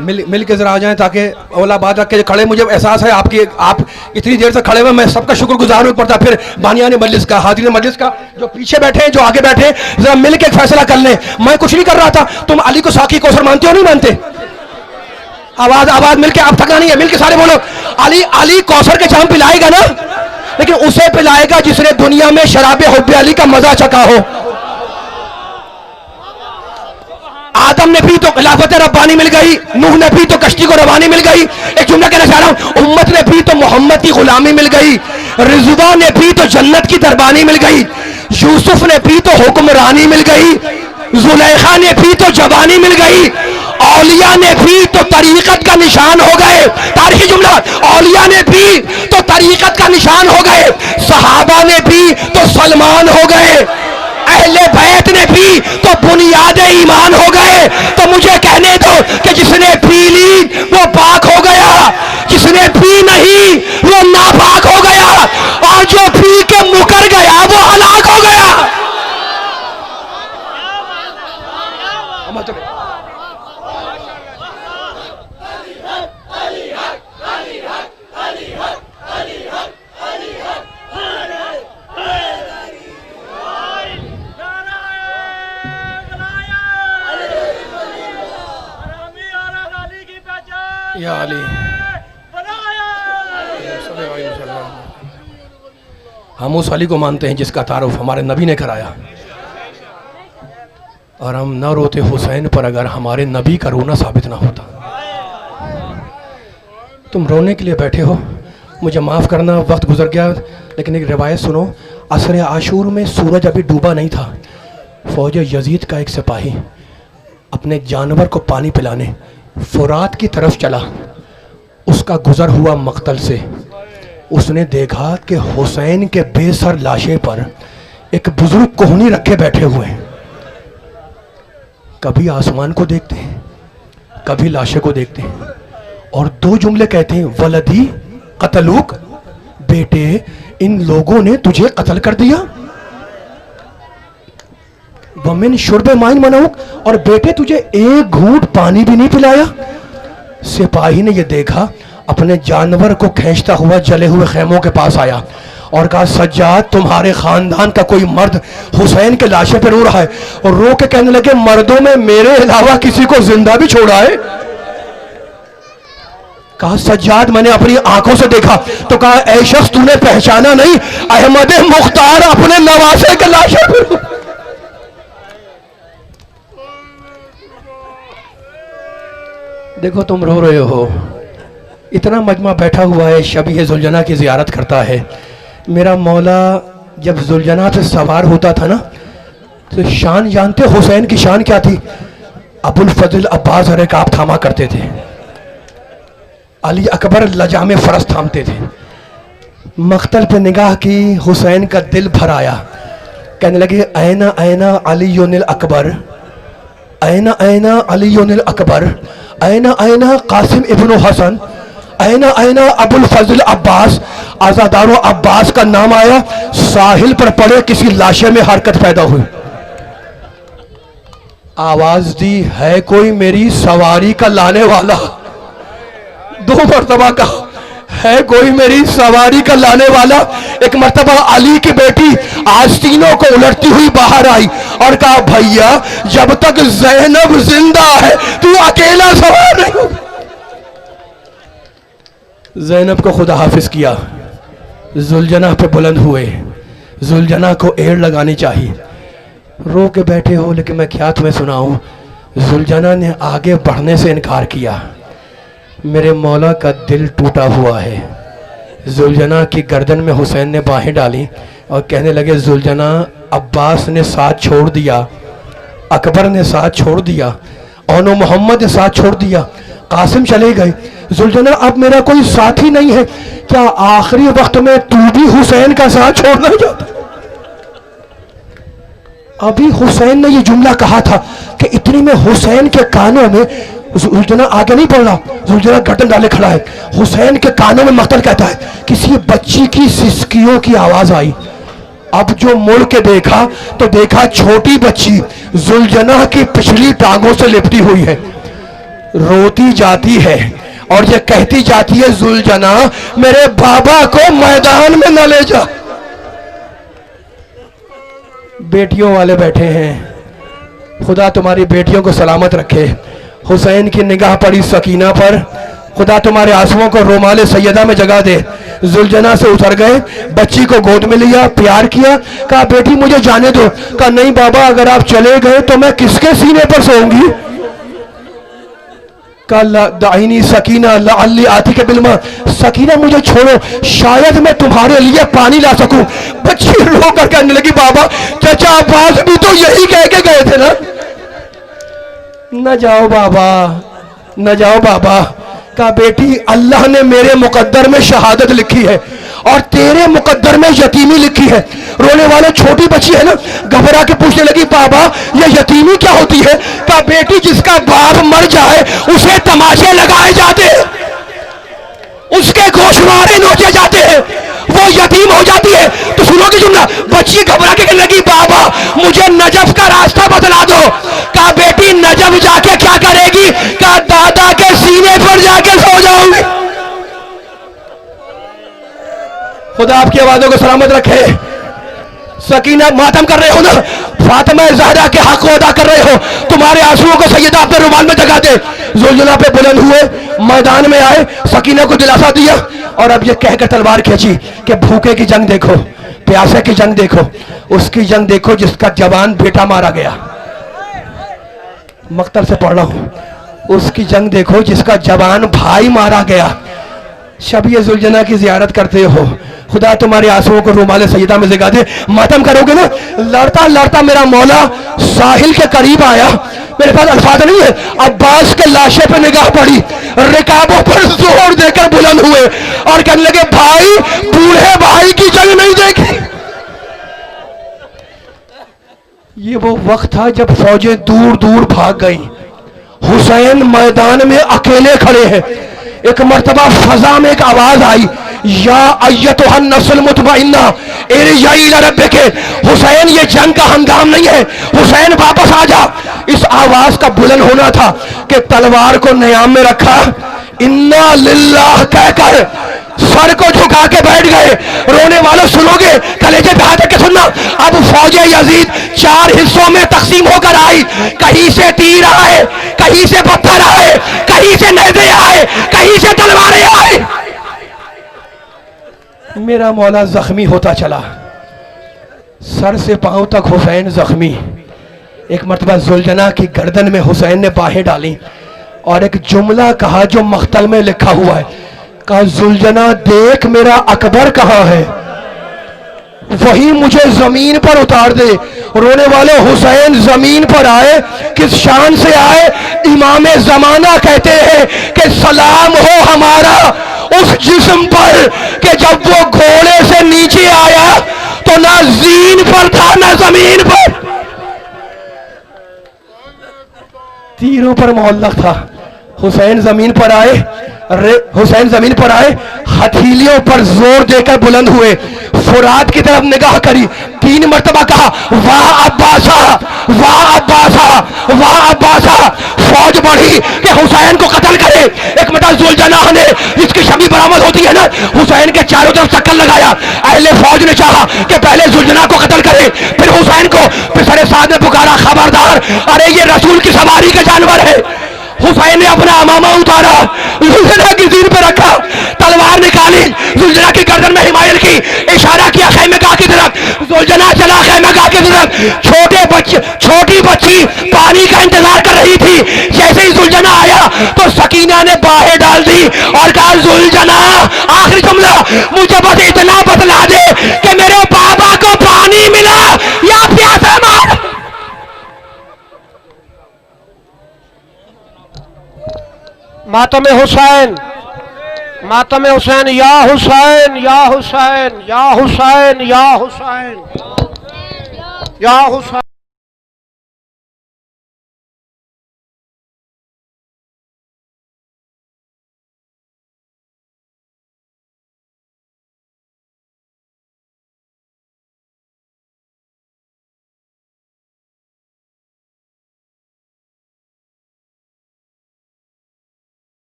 मिल के जरा आ जाएं, ताकि औला बात रख के खड़े। मुझे एहसास है आपकी, आप इतनी देर से खड़े हुए, मैं सबका शुक्रगुजार हूं पड़ता, फिर बानियाने मजलिस का, हाजिर मजलिस का, जो पीछे बैठे हैं, जो आगे बैठे हैं, जरा मिल के फैसला कर लें। मैं कुछ नहीं कर रहा था। तुम अली को साकी कौसर मानते हो नहीं मानते? आवाज मिलके, आप थकना नहीं है, मिलके सारे बोलो, अली कौसर के जाम पिलाएगा ना, लेकिन उसे पिलाएगा जिसने दुनिया में शराबे हुब्बे अली का मजा चखा हो। आदम ने पी तो खिलाफत रब्बानी मिल गई, नूह ने पी तो कश्ती को रवानी मिल गई। एक जुमला कहना चाह रहा हूं, उम्मत ने पी तो मोहम्मद की गुलामी मिल गई, रिजवा ने पी तो जन्नत की दरबानी मिल गई, यूसुफ ने पी तो हुक्मरानी मिल गई, जुलेखा ने पी तो जवानी मिल गई, औलिया ने पी तो तरीकत का निशान हो गए। तारीखी जुमला, औलिया ने पी तो तरीकत का निशान हो गए, सहाबा ने पी तो सलमान हो गए, अहले बैत ने पी तो बुनियाद ईमान हो गए। तो मुझे कहने दो कि जिसने पी ली वो पाक हो गया, जिसने पी नहीं वो नापाक हो गया, और जो पी के मुकर गया वो हलाक हो गया। या अली, हम उस अली को मानते हैं जिसका तारुफ हमारे नबी ने कराया, और हम न रोते हुसैन पर अगर हमारे नबी का रोना साबित ना होता। तुम रोने के लिए बैठे हो, मुझे माफ़ करना, वक्त गुजर गया, लेकिन एक रिवायत सुनो। असर आशूर में सूरज अभी डूबा नहीं था, फौज यजीद का एक सिपाही अपने जानवर को पानी पिलाने फुरात की तरफ चला। उसका गुजर हुआ मक्तल से, उसने देखा कि हुसैन के बेसर लाशे पर एक बुजुर्ग कोहनी रखे बैठे हुए हैं। कभी आसमान को देखते हैं, कभी लाशे को देखते हैं, और दो जुमले कहते हैं, वलदी कतलूक, बेटे इन लोगों ने तुझे कत्ल कर दिया। वमिन शुर्बे माइन मनऊक, और बेटे तुझे एक घूंट पानी भी नहीं पिलाया। सिपाही ने यह देखा, अपने जानवर को खींचता हुआ जले हुए खेमों के पास आया और कहा, सज्जाद तुम्हारे खानदान का कोई मर्द हुसैन के लाशे पर रो रहा है। और रो के कहने लगे, मर्दों में मेरे अलावा किसी को जिंदा भी छोड़ा है? कहा, सज्जाद मैंने अपनी आंखों से देखा। तो कहा, ऐ शख्स तूने पहचाना नहीं, अहमद मुख्तार अपने नवासे के लाशे पर। देखो तुम रो रहे हो, इतना मजमा बैठा हुआ है, शबीह जुलजना की जियारत करता है। मेरा मौला जब जुलजना पे सवार होता था ना, तो शान जानते हुसैन की शान क्या थी? अबुल फजल अब्बास रिकाब थामा करते थे, अली अकबर लजामे फरस थामते थे। मख्तल पे निगाह की, हुसैन का दिल भर आया, कहने लगे, ऐना ऐना अली अकबर, ऐना ऐना अली अकबर, ऐना ऐना कासिम इब्न हसन, ऐना ऐना अबुल फजल अब्बास। आजादारो अब्बास का नाम आया, साहिल पर पड़े किसी लाशे में हरकत पैदा हुई। आवाज दी, है कोई मेरी सवारी का लाने वाला? 2 मरतबा का, है कोई मेरी सवारी का लाने वाला? एक मरतबा अली की बेटी आस्तीनों को उलटती हुई बाहर आई और कहा, भैया जब तक ज़ैनब जिंदा है तू अकेला सवार नहीं हो। ज़ैनब को खुदा हाफिज किया, जुलजना पे बुलंद हुए। जुलजना को एड़ लगानी चाहिए। रो के बैठे हो, लेकिन मैं क्या तुम्हें सुनाऊं? जुलजना ने आगे बढ़ने से इनकार किया। मेरे मौला का दिल टूटा हुआ है। जुलजना की गर्दन में हुसैन ने बाहें डाली और कहने लगे, जुलजना अब्बास ने साथ छोड़ दिया, अकबर ने साथ छोड़ दिया, औनो मोहम्मद ने साथ छोड़ दिया, कासिम चले गए। जुलजना अब मेरा कोई साथी नहीं है, क्या आखिरी वक्त में तू भी हुसैन का साथ छोड़ना चाहता? अभी हुसैन ने ये जुमला कहा था कि इतनी में हुसैन के कानों में, जुलजना आगे नहीं बढ़ रहा, जुलजना गर्दन डाले खड़ा है। हुसैन के कानों में मख्तल कहता है, किसी बच्ची की सिसकियों की आवाज आई। अब जो मुड़ के देखा तो देखा छोटी बच्ची जुलजना की पिछली टांगों से लिपटी हुई है, रोती जाती है और ये कहती जाती है, जुलजना मेरे बाबा को मैदान में न ले जा। बेटियों वाले बैठे हैं, खुदा तुम्हारी बेटियों को सलामत रखे। हुसैन की निगाह पड़ी सकीना पर, खुदा तुम्हारे आंसुओं को रोमाले सैयदा में जगा दे। जुलजना से उतर गए, बच्ची को गोद में लिया, प्यार किया, कहा बेटी मुझे जाने दो। कहा नहीं बाबा, अगर आप चले गए तो मैं किसके सीने पर सोऊंगी? कहा दाइनी सकीना लअल्ली आती के बिलमा, सकीना मुझे छोड़ो, शायद मैं तुम्हारे लिए पानी ला सकूं। बच्ची रोकर कहने लगी, बाबा चाचा अब्बास भी तो यही कह के गए थे ना। न जाओ बाबा, न जाओ बाबा। कहा बेटी अल्लाह ने मेरे मुकद्दर में शहादत लिखी है और तेरे मुकद्दर में यतीमी लिखी है। रोने वाले छोटी बच्ची है ना, घबरा के पूछने लगी, बाबा ये यतीमी क्या होती है? कहा बेटी जिसका बाप मर जाए उसे तमाचे लगाए जाते हैं, उसके गोशवारे नोचे जाते हैं, वो यतीम हो जाती है। तो सुनोगे जुमला, बच्ची घबरा के कहने लगी, बाबा मुझे नजफ का रास्ता बतला दो। कहा बेटी नजफ जाके क्या करेगी? कहा दादा के सीने पर जाके सो जाऊंगी। खुदा आपकी आवाजों को सलामत रखे। सकीना मातम कर रहे हो ना, फातिमा ज़हरा के हक को अदा कर रहे हो, तुम्हारे आंसुओं को सैयदा अपने रुमाल में जगा दे। जुलजना पे बुलंद हुए, मैदान में आए, सकीना को दिलासा दिया और अब ये कहकर तलवार खींची कि भूखे की जंग देखो, प्यासे की जंग देखो, उसकी जंग देखो जिसका जवान बेटा मारा गया। मक्तब से पढ़ रहा हूं, उसकी जंग देखो जिसका जवान भाई मारा गया। शबीह जुलजना की जियारत करते हो, खुदा तुम्हारे आंसुओं को रुमाले सैयदा में जगा दे। मातम करोगे ना, लड़ता लड़ता मेरा मौला साहिल के करीब आया। मेरे पास अल्फाज नहीं है, अब्बास के लाशे पे निगाह पड़ी, रिकाबों पर जोर देकर बुलंद हुए और कहने लगे, भाई बूढ़े भाई की जंग नहीं देखी। ये वो वक्त था जब फौजें दूर दूर भाग गई, हुसैन मैदान में अकेले खड़े हैं। एक मर्तबा फजा में एक आवाज आई, या अय्यतुहन नफ्सुल मुतमइन्ना इरजाई इला रब्बिके, हुसैन ये जंग का हंगाम नहीं है, हुसैन वापस आ जा। इस आवाज का बुलंद होना था कि तलवार को नियाम में रखा, इन्ना लिल्लाह कहकर सर को झुका के बैठ गए। रोने वालों सुनोगे, कलेजे पे हाथ रख के सुनना। अब फौजे यजीद 4 हिस्सों में तकसीम होकर आई। कहीं से तीर आए, कहीं से पत्थर आए, कहीं से नेज़े आए, कहीं से तलवारें आए। मेरा मौला जख्मी होता चला, सर से पांव तक हुसैन जख्मी। एक मर्तबा जुलजना की गर्दन में हुसैन ने बाहें डाली और एक जुमला कहा जो मख्तल में लिखा हुआ है, कहा जुलजना देख मेरा अकबर कहाँ है, वही मुझे जमीन पर उतार दे। रोने वाले हुसैन जमीन पर आए, किस शान से आए? इमाम जमाना कहते हैं कि सलाम हो हमारा उस जिस्म पर कि जब वो घोड़े से नीचे आया तो ना जीन पर था ना जमीन पर, तीरों पर मोहल्लक था। हुसैन जमीन पर आए, हुसैन जमीन पर आए, हथेलियों पर जोर देकर बुलंद हुए, फुरात की तरफ निगाह करी, 3 मर्तबा कहा वाह अब्बासा, वाह अब्बासा, वाह अब्बासा। फौज बढ़ी कि हुसैन को कत्ल करे। एक मर्तबा जुलजनाह ने, जिसकी शमी बरामद होती है ना, हुसैन के चारों तरफ चक्कर लगाया। अहले फौज ने चाहा कि पहले जुलजना को कत्ल करे, फिर हुसैन को। फिर सरे साथ ने पुकारा खबरदार, अरे ये रसूल की सवारी का जानवर है। हुसैन ने अपना अमामा उतारा, जुलजना की जीन पे रखा, तलवार निकाली, जुलजना की गर्दन में हिमायत की, इशारा किया खैमेगाह की तरफ। जुलजना चला खैमेगाह की तरफ। छोटी बच्ची पानी का इंतजार कर रही थी। जैसे ही जुलजना आया तो सकीना ने बाहें डाल दी और कहा जुलजना, आखिरी जुमला, मुझे बस इतना बतला दे कि मेरे बाबा को पानी मिला या प्यासा मार। मातम हुसैन, मातम हुसैन, या हुसैन, या हुसैन, या हुसैन, या हुसैन, या हुसैन।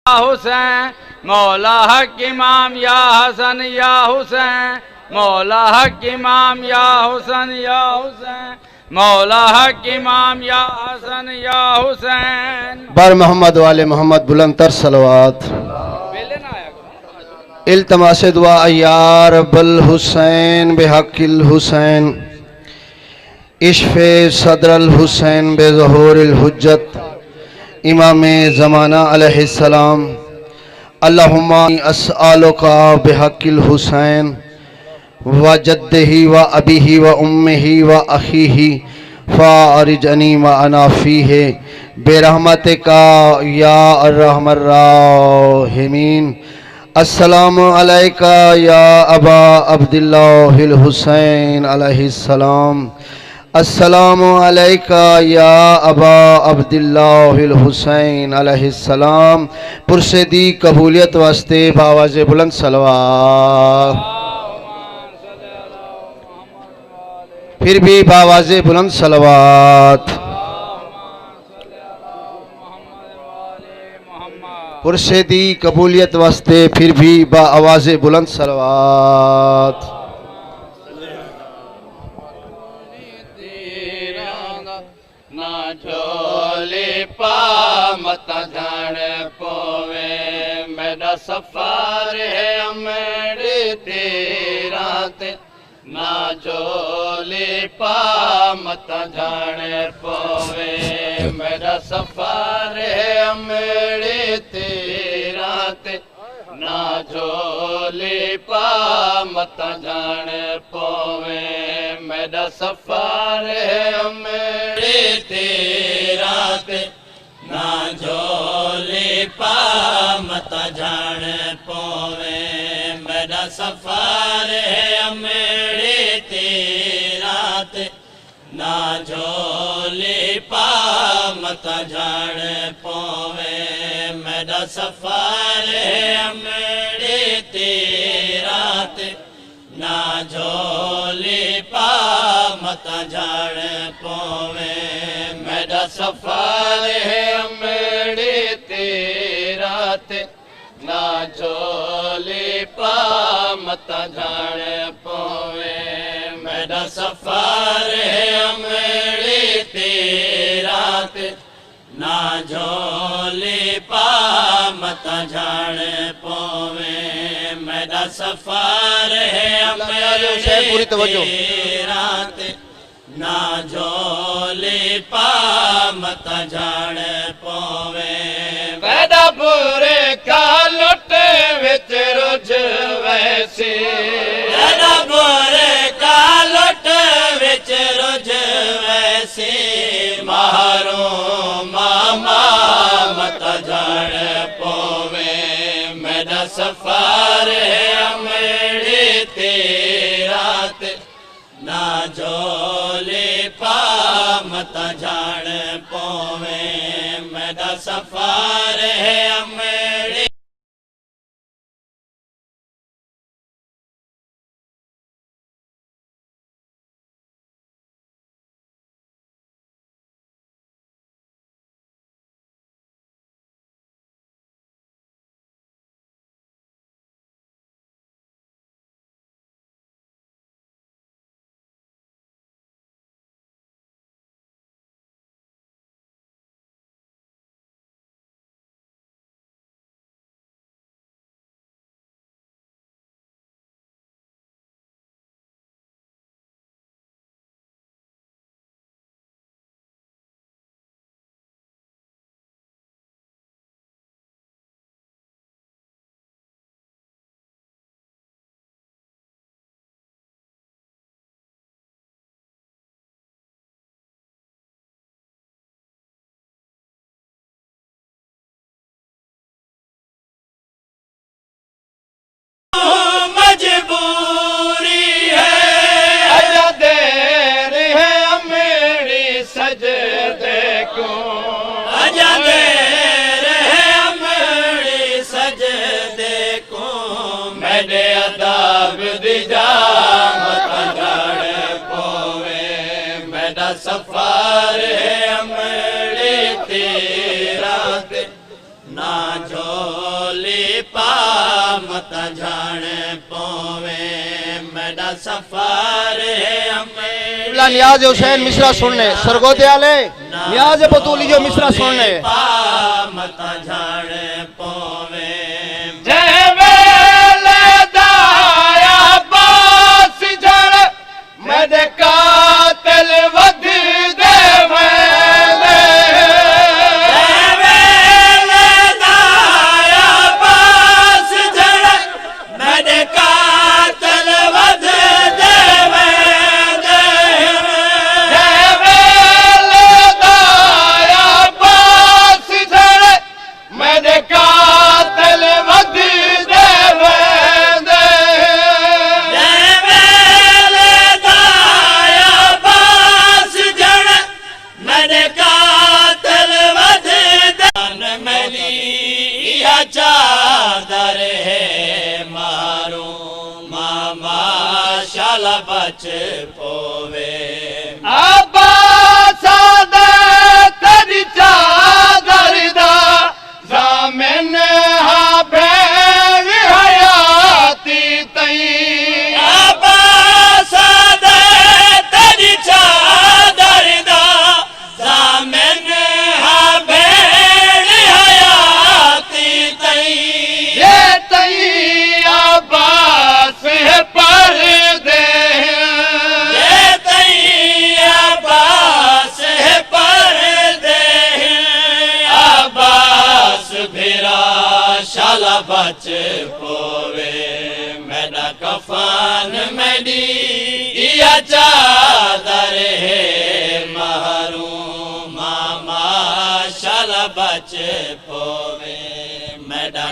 हुसैन मौला हक इमाम या हसन या हुसैन, मौला हक इमाम या हुसैन या हुसैन, मौला हक इमाम या हसन या हुसैन। बर मोहम्मद वाले मोहम्मद बुलंदतर सलवात। इल्तमास दुआ या रब्बल हुसैन बेहक़िल हुसैन, इश्फ़े सदरल हुसैन बेज़हूरिल हुज्जत, इमाम ज़माना अलैहिस्सलाम। अल्लाहुम्मा अस्अलुका बिहक़्क़िल हुसैन व जद्दिही व अबीही व उम्मिही व अख़ीही फ़ारिजनी व अना फ़ीही बिरहमतिका या अर्रहमर राहिमीन। अस्सलामु अलैका या अबा अब्दिल्लाहिल हुसैन अलैहिस्सलाम। अस्सलामु अलैका या अबा अब्दिल्लाहिल हुसैन अलैहिस्सलाम। पुरशदी कबूलियत वास्ते बावाज़े बुलंद सलवात। फिर भी बावाज़े बुलंद सलवात। पुरशदी कबूलियत वास्ते फिर भी बा आवाज़े बुलंद सलवात। ना झोली पा मत जान पोवे, मेरा सफर है अमरे तेरा ते। ना झोली पा मत जान पोवे, मेरा सफर है अमरे तेरा ते। ना झोली पा मत जान पोवे, मेरा सफर है अमरे तेरा ते। ना झोली पा मत जान पोवे। मेरा सफर है अमेड़े तेरा ते ना झोली पा मत झाड़ पोवे मेरा सफर है अमेड़े तेरा ते ना झोली पा मत झाड़ पोवे मेरा सफर है अमेड़े तेरा ते ना झोली पा मत झाड़ पोवे मेरा सफर है अमेड़े तेरा ते ना झोली पा मत झाड़ पोवे मेरा सफर है अमेड़े तेरा ते ना झोली पा मत झाड़ पोवे पैदा बुरे का लुट विच रुझ वैसे पैदा बुरे का लुट विच रुझ वैसे मारो मामा मत झाड़ पोवे मेरा सफर है अमेड़े तेरा ते ना झोली पा मत झाड़ पोवे मेरा सफर है अमेड़े मजबूरी है अजा देर है अमेड़ी सजदे को अजा देर है अमेड़ी सजदे को मेरे अदाब दिजा मत झाड़ पोवे मेरा सफर है अमेड़ी तेरा ते ना झोली पा मत झाड़ पोवे मेरा सफर है अमेड़े नियाज हुसैन मिश्रा सुनने सरगोदे आले नियाज बतूली जो मिश्रा सुनने पा मत झाड़ पोवे जय वेले दाया बास जड़ मेरे कातिल वध दे चादर है मारो मामा शाला बच पोवे अब्बास दा तेरी चादर दा ज़ामिन हा भेण हयाती तई अब्बास दा तेरी चादर दा ज़ामिन हा भेण हयाती तई ये तई अब्बास है पर्दे ये तई अब्बास है पर्दे अब्बास भिरा शाला बच पोवे मेरा कफन मेरी या चादर है मारू मामा शाला बच पोवे मेरा